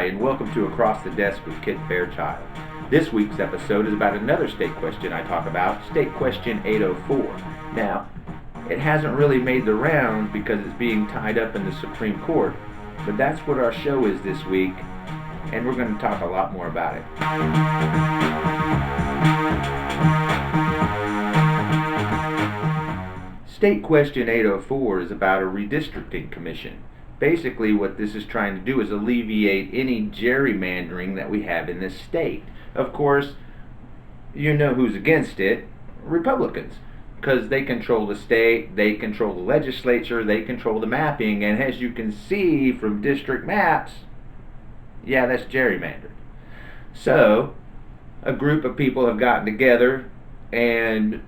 Hi, and welcome to Across the Desk with Kit Fairchild. This week's episode is about another state question I talk about, State Question 804. Now, it hasn't really made the rounds because it's being tied up in the Supreme Court, but that's what our show is this week, and we're going to talk a lot more about it. State Question 804 is about a redistricting commission. Basically, what this is trying to do is alleviate any gerrymandering that we have in this state. Of course, you know who's against it? Republicans. Because they control the state, they control the legislature, they control the mapping, and as you can see from district maps, yeah, that's gerrymandered. So, a group of people have gotten together and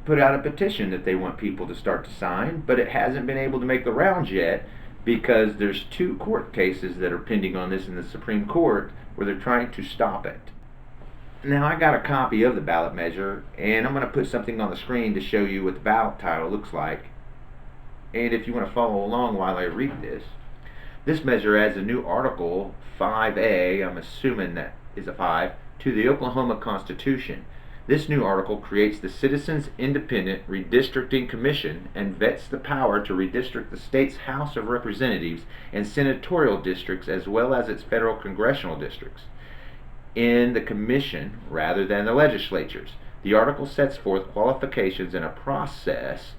put out a petition that they want people to start to sign, but it hasn't been able to make the rounds yet because there's 2 court cases that are pending on this in the Supreme Court where they're trying to stop it. Now, I got a copy of the ballot measure, and I'm going to put something on the screen to show you what the ballot title looks like. And if you want to follow along while I read this, this measure adds a new Article 5A, I'm assuming that is a 5, to the Oklahoma Constitution. This new article creates the Citizens Independent Redistricting Commission and vets the power to redistrict the state's House of Representatives and senatorial districts as well as its federal congressional districts in the commission rather than the legislatures. The article sets forth qualifications and a process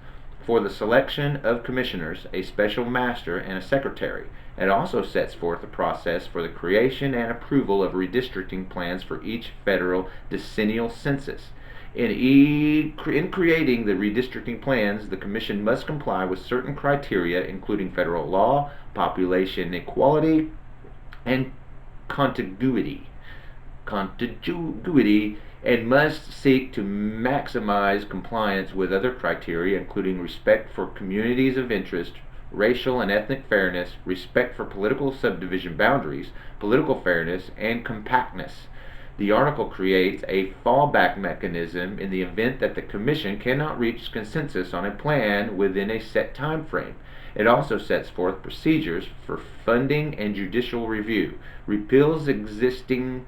for the selection of commissioners, a special master, and a secretary. It also sets forth a process for the creation and approval of redistricting plans for each federal decennial census. In creating the redistricting plans, the Commission must comply with certain criteria, including federal law, population equality, and contiguity, and must seek to maximize compliance with other criteria, including respect for communities of interest, racial and ethnic fairness, respect for political subdivision boundaries, political fairness, and compactness. The article creates a fallback mechanism in the event that the Commission cannot reach consensus on a plan within a set time frame. It also sets forth procedures for funding and judicial review, repeals existing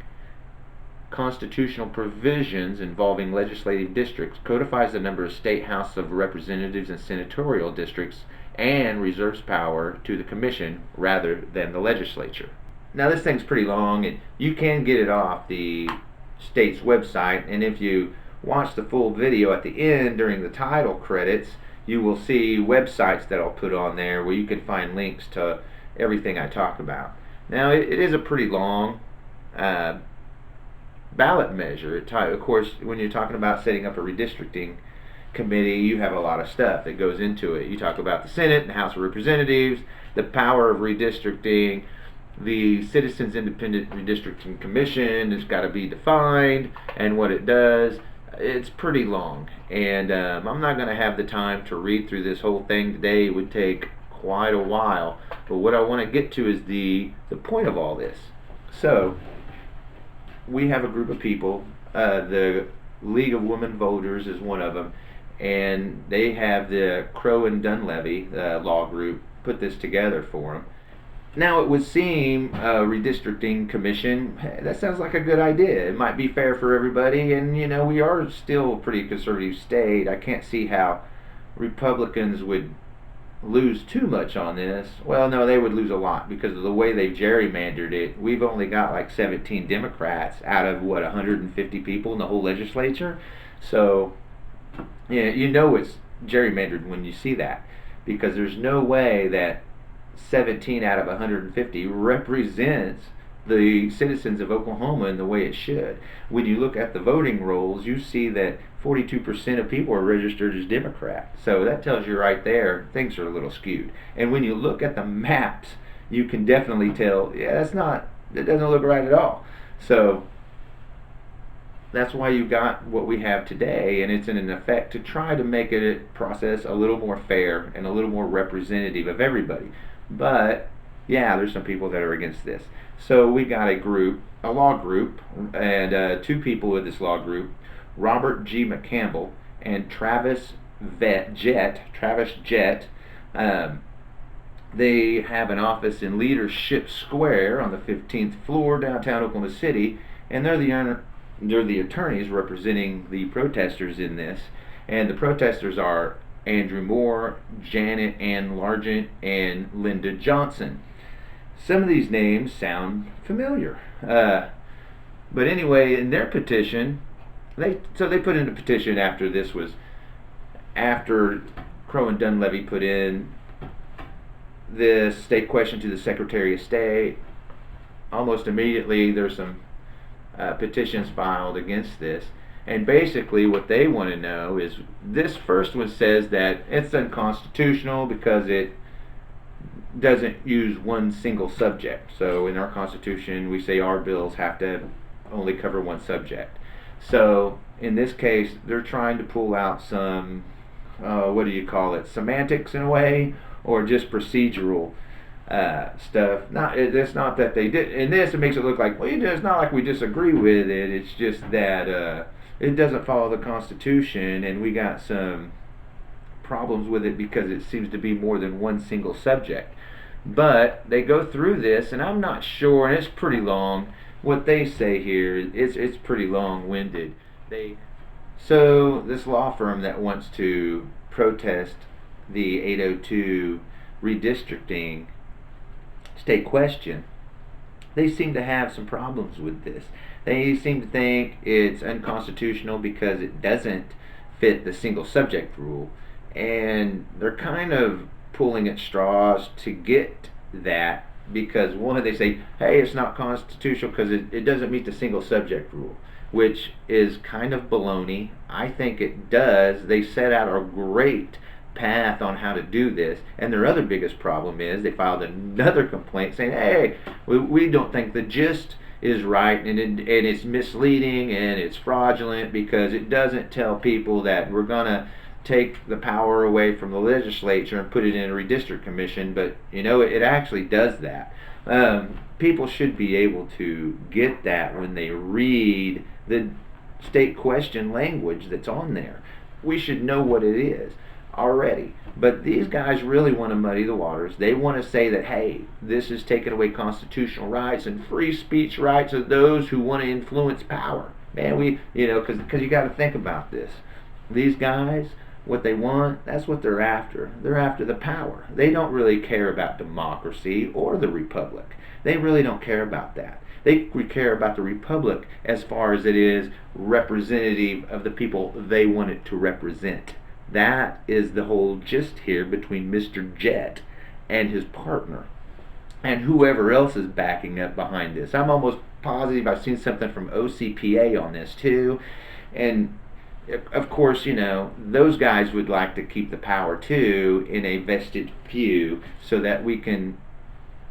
constitutional provisions involving legislative districts, codifies the number of state House of Representatives and senatorial districts, and reserves power to the Commission rather than the legislature. Now, this thing's pretty long, and you can get it off the state's website, and if you watch the full video at the end during the title credits, you will see websites that I'll put on there where you can find links to everything I talk about. Now, it is a pretty long ballot measure. Of course, when you're talking about setting up a redistricting committee, you have a lot of stuff that goes into it. You talk about the Senate and House of Representatives, the power of redistricting, the Citizens Independent Redistricting Commission has got to be defined, and what it does. It's pretty long, and I'm not going to have the time to read through this whole thing today. It would take quite a while, but what I want to get to is the point of all this. So, we have a group of people, the League of Women Voters is one of them, and they have the Crow and Dunleavy law group put this together for them. Now, it would seem a redistricting commission, that sounds like a good idea. It might be fair for everybody, and you know, we are still a pretty conservative state. I can't see how Republicans would lose too much on this. Well, no, they would lose a lot because of the way they've gerrymandered it. We've only got like 17 Democrats out of 150 people in the whole legislature. So, yeah, you know it's gerrymandered when you see that, because there's no way that 17 out of 150 represents the citizens of Oklahoma in the way it should. When you look at the voting rolls, you see that 42% of people are registered as Democrat. So that tells you right there things are a little skewed. And when you look at the maps, you can definitely tell, yeah, it doesn't look right at all. So that's why you got what we have today, and it's in an effect to try to make it a process a little more fair and a little more representative of everybody. But yeah, there's some people that are against this. So we got a law group, and 2 people with this law group, Robert G. McCampbell and Travis Jett. They have an office in Leadership Square on the 15th floor, downtown Oklahoma City, and they're the attorneys representing the protesters in this. And the protesters are Andrew Moore, Janet Ann Largent, and Linda Johnson. Some of these names sound familiar. But anyway, in their petition, they put in a petition after Crow and Dunleavy put in this state question to the Secretary of State. Almost immediately, there's some petitions filed against this. And basically, what they want to know is this first one says that it's unconstitutional because it doesn't use one single subject. So in our Constitution, we say our bills have to only cover one subject. So in this case, they're trying to pull out some, what do you call it, semantics in a way, or just procedural stuff. It's not that they did. In this, it makes it look like, well, it's not like we disagree with it. It's just that it doesn't follow the Constitution, and we got some problems with it because it seems to be more than one single subject. But they go through this, and I'm not sure, and it's pretty long. What they say here, it's pretty long-winded. So this law firm that wants to protest the 802 redistricting state question, they seem to have some problems with this. They seem to think it's unconstitutional because it doesn't fit the single subject rule, and they're kind of pulling at straws to get that, because one, they say, hey, it's not constitutional because it doesn't meet the single subject rule, which is kind of baloney. I think it does. They set out a great path on how to do this, and their other biggest problem is they filed another complaint saying, hey, we don't think the gist is right, and it's misleading and it's fraudulent because it doesn't tell people that we're going to take the power away from the legislature and put it in a redistrict commission, but it actually does that. People should be able to get that when they read the state question language that's on there. We should know what it is already. But these guys really want to muddy the waters. They want to say that, hey, this is taking away constitutional rights and free speech rights of those who want to influence power. Man, because you got to think about this. These guys, what they want, that's what they're after. They're after the power. They don't really care about democracy or the republic. They really don't care about that. They care about the republic as far as it is representative of the people they want it to represent. That is the whole gist here between Mr. Jett and his partner and whoever else is backing up behind this. I'm almost positive I've seen something from OCPA on this too. And of course, those guys would like to keep the power too in a vested few so that we can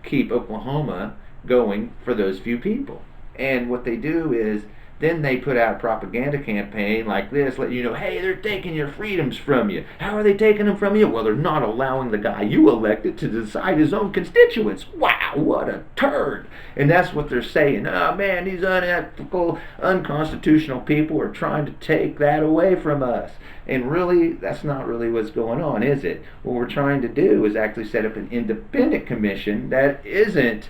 keep Oklahoma going for those few people. And what they do is then they put out a propaganda campaign like this, letting you know, hey, they're taking your freedoms from you. How are they taking them from you? Well, they're not allowing the guy you elected to decide his own constituents. Wow, what a turd. And that's what they're saying. Oh, man, these unethical, unconstitutional people are trying to take that away from us. And really, that's not really what's going on, is it? What we're trying to do is actually set up an independent commission that isn't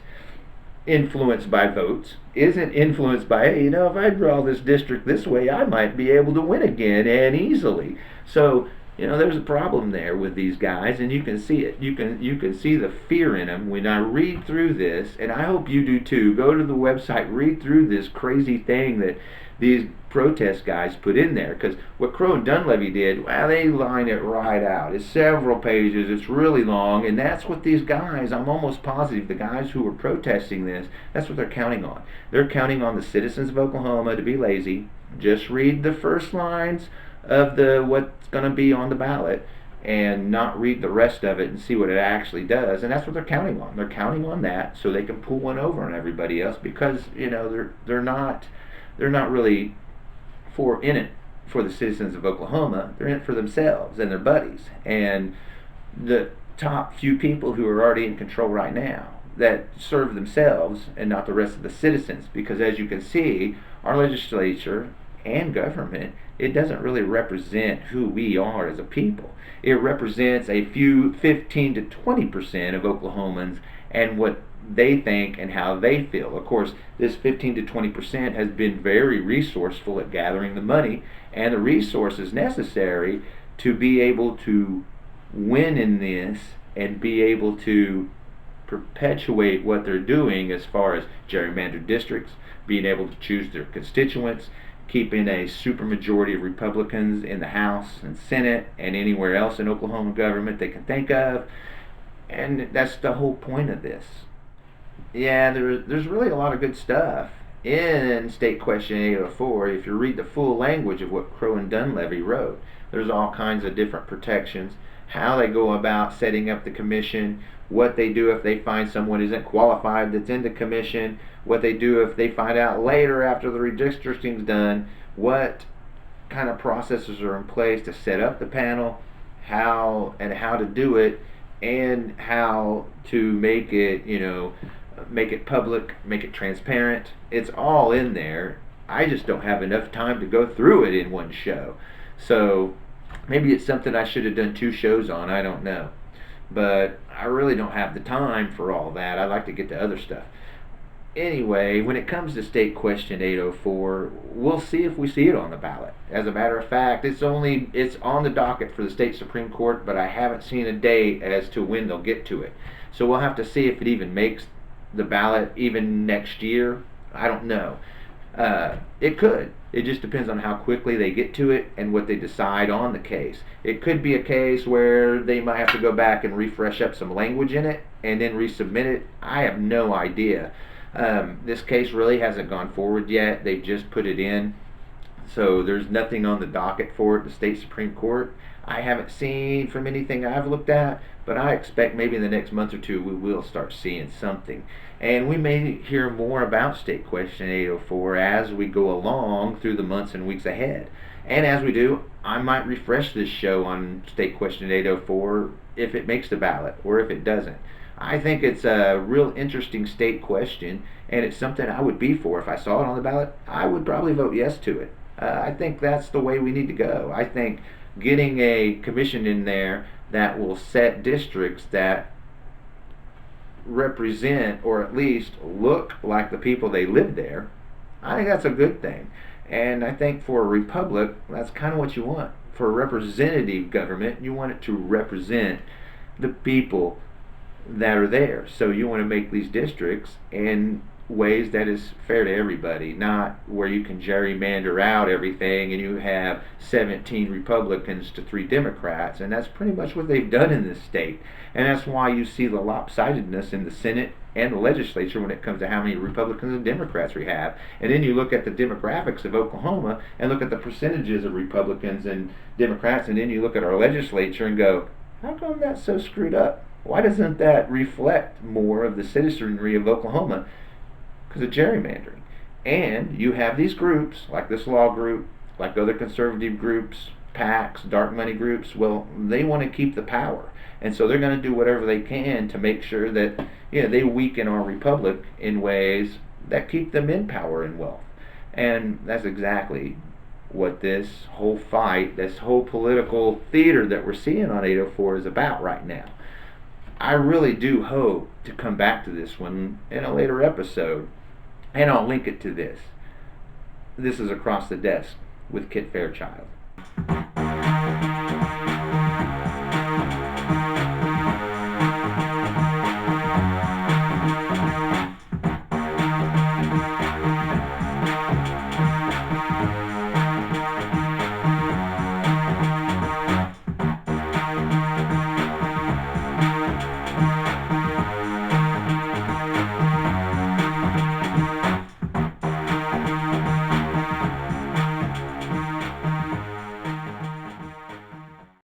influenced by votes, isn't influenced by, hey, if I draw this district this way, I might be able to win again and easily. So, there's a problem there with these guys, and you can see it. You can see the fear in them when I read through this, and I hope you do too. Go to the website, read through this crazy thing that these protest guys put in there, because what Crow and Dunleavy did, well, they line it right out. It's several pages, it's really long, and that's what these guys, I'm almost positive, the guys who were protesting this, that's what they're counting on. They're counting on the citizens of Oklahoma to be lazy, just read the first lines of what's going to be on the ballot, and not read the rest of it and see what it actually does. And that's what they're counting on. They're counting on that so they can pull one over on everybody else, because they're not really in it for the citizens of Oklahoma. They're in it for themselves and their buddies and the top few people who are already in control right now that serve themselves and not the rest of the citizens. Because as you can see, our legislature and government, it doesn't really represent who we are as a people. It represents a few 15 to 20% of Oklahomans and what they think and how they feel. Of course, this 15 to 20% has been very resourceful at gathering the money and the resources necessary to be able to win in this and be able to perpetuate what they're doing as far as gerrymandered districts, being able to choose their constituents, keeping a supermajority of Republicans in the House and Senate and anywhere else in Oklahoma government they can think of. And that's the whole point of this. Yeah, there's really a lot of good stuff in State Question 804. If you read the full language of what Crow and Dunleavy wrote, there's all kinds of different protections, how they go about setting up the commission, what they do if they find someone isn't qualified that's in the commission, what they do if they find out later after the redistricting's done, what kind of processes are in place to set up the panel, how to do it, and how to make it, make it public, make it transparent. It's all in there. I just don't have enough time to go through it in one show. So maybe it's something I should have done 2 shows on, I don't know. But I really don't have the time for all that. I like to get to other stuff. Anyway, when it comes to State Question 804, we'll see if we see it on the ballot. As a matter of fact, it's on the docket for the state Supreme Court, but I haven't seen a date as to when they'll get to it. So we'll have to see if it even makes the ballot even next year. I don't know. It could. It just depends on how quickly they get to it and what they decide on the case. It could be a case where they might have to go back and refresh up some language in it and then resubmit it. I have no idea. This case really hasn't gone forward yet. They've just put it in. So there's nothing on the docket for it, the state Supreme Court. I haven't seen from anything I've looked at, but I expect maybe in the next month or 2 we will start seeing something. And we may hear more about State Question 804 as we go along through the months and weeks ahead. And as we do, I might refresh this show on State Question 804 if it makes the ballot or if it doesn't. I think it's a real interesting state question, and it's something I would be for. If I saw it on the ballot, I would probably vote yes to it. I think that's the way we need to go. I think getting a commission in there that will set districts that represent or at least look like the people they live there, I think that's a good thing. And I think for a republic, that's kind of what you want. For a representative government, you want it to represent the people that are there. So you want to make these districts in ways that is fair to everybody, not where you can gerrymander out everything and you have 17 Republicans to 3 Democrats, and that's pretty much what they've done in this state. And that's why you see the lopsidedness in the Senate and the legislature when it comes to how many Republicans and Democrats we have. And then you look at the demographics of Oklahoma and look at the percentages of Republicans and Democrats, and then you look at our legislature and go, how come that's so screwed up? Why doesn't that reflect more of the citizenry of Oklahoma? Because of gerrymandering. And you have these groups, like this law group, like other conservative groups, PACs, dark money groups, well, they want to keep the power. And so they're going to do whatever they can to make sure that they weaken our republic in ways that keep them in power and wealth. And that's exactly what this whole fight, this whole political theater that we're seeing on 804 is about right now. I really do hope to come back to this one in a later episode, and I'll link it to this. This is Across the Desk with Kit Fairchild.